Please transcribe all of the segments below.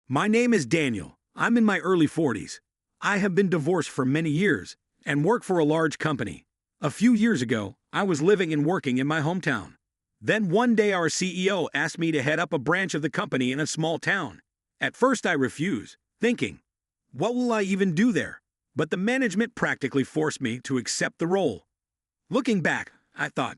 My name is Daniel. I'm in my early 40s. I have been divorced for many years and work for a large company. A few years ago, I was living and working in my hometown. Then one day our CEO asked me to head up a branch of the company in a small town. At first I refused, thinking, what will I even do there? But the management practically forced me to accept the role. Looking back, I thought,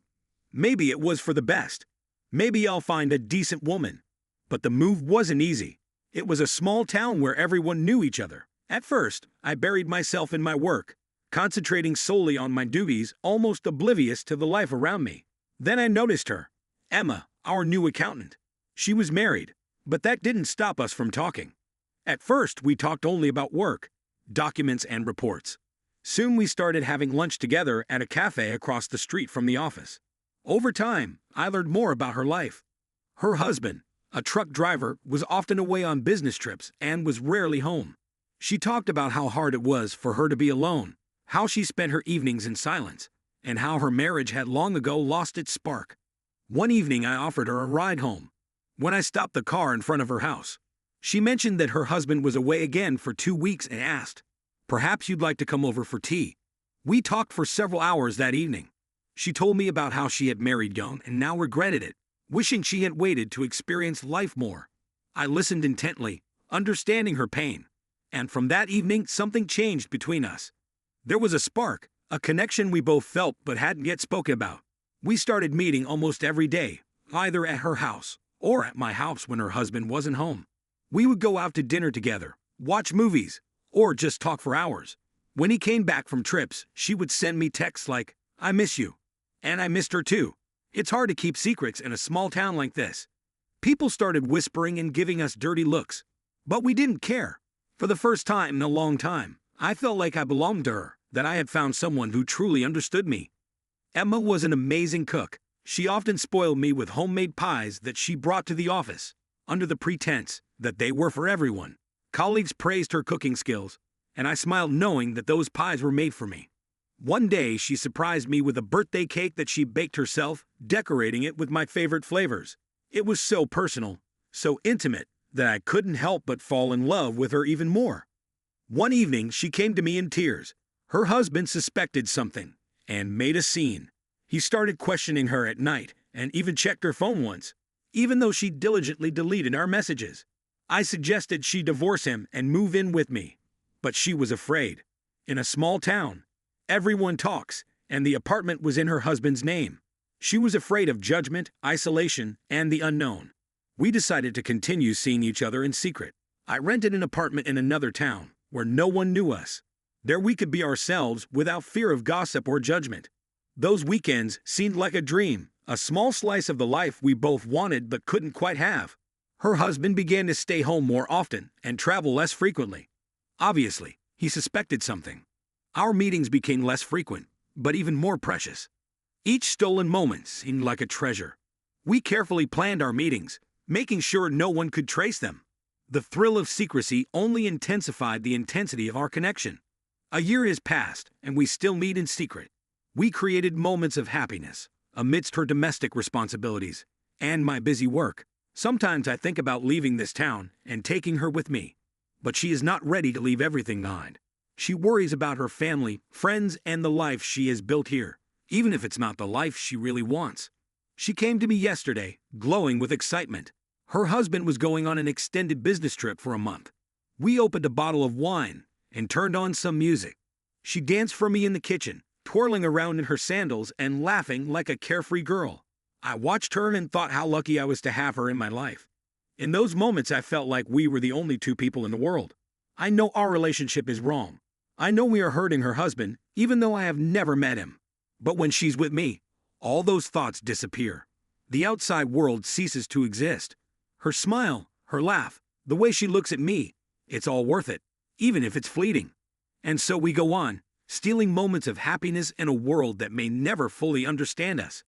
maybe it was for the best. Maybe I'll find a decent woman. But the move wasn't easy. It was a small town where everyone knew each other. At first, I buried myself in my work, concentrating solely on my duties, almost oblivious to the life around me. Then I noticed her, Emma, our new accountant. She was married, but that didn't stop us from talking. At first, we talked only about work, documents, and reports. Soon we started having lunch together at a cafe across the street from the office. Over time, I learned more about her life. Her husband, a truck driver, was often away on business trips and was rarely home. She talked about how hard it was for her to be alone, how she spent her evenings in silence, and how her marriage had long ago lost its spark. One evening I offered her a ride home. When I stopped the car in front of her house, she mentioned that her husband was away again for 2 weeks and asked, "Perhaps you'd like to come over for tea?" We talked for several hours that evening. She told me about how she had married young and now regretted it, wishing she had waited to experience life more. I listened intently, understanding her pain. And from that evening, something changed between us. There was a spark, a connection we both felt but hadn't yet spoken about. We started meeting almost every day, either at her house or at my house when her husband wasn't home. We would go out to dinner together, watch movies, or just talk for hours. When he came back from trips, she would send me texts like, "I miss you." And I missed her too. It's hard to keep secrets in a small town like this. People started whispering and giving us dirty looks. But we didn't care. For the first time in a long time, I felt like I belonged to her, that I had found someone who truly understood me. Emma was an amazing cook. She often spoiled me with homemade pies that she brought to the office, under the pretense that they were for everyone. Colleagues praised her cooking skills, and I smiled knowing that those pies were made for me. One day, she surprised me with a birthday cake that she baked herself, decorating it with my favorite flavors. It was so personal, so intimate, that I couldn't help but fall in love with her even more. One evening, she came to me in tears. Her husband suspected something and made a scene. He started questioning her at night and even checked her phone once, even though she diligently deleted our messages. I suggested she divorce him and move in with me, but she was afraid. In a small town, everyone talks, and the apartment was in her husband's name. She was afraid of judgment, isolation, and the unknown. We decided to continue seeing each other in secret. I rented an apartment in another town, where no one knew us. There we could be ourselves without fear of gossip or judgment. Those weekends seemed like a dream, a small slice of the life we both wanted but couldn't quite have. Her husband began to stay home more often and travel less frequently. Obviously, he suspected something. Our meetings became less frequent, but even more precious. Each stolen moment seemed like a treasure. We carefully planned our meetings, making sure no one could trace them. The thrill of secrecy only intensified the intensity of our connection. A year has passed, and we still meet in secret. We created moments of happiness, amidst her domestic responsibilities and my busy work. Sometimes I think about leaving this town and taking her with me, but she is not ready to leave everything behind. She worries about her family, friends, and the life she has built here, even if it's not the life she really wants. She came to me yesterday, glowing with excitement. Her husband was going on an extended business trip for a month. We opened a bottle of wine and turned on some music. She danced for me in the kitchen, twirling around in her sandals and laughing like a carefree girl. I watched her and thought how lucky I was to have her in my life. In those moments, I felt like we were the only two people in the world. I know our relationship is wrong. I know we are hurting her husband, even though I have never met him. But when she's with me, all those thoughts disappear. The outside world ceases to exist. Her smile, her laugh, the way she looks at me, it's all worth it, even if it's fleeting. And so we go on, stealing moments of happiness in a world that may never fully understand us.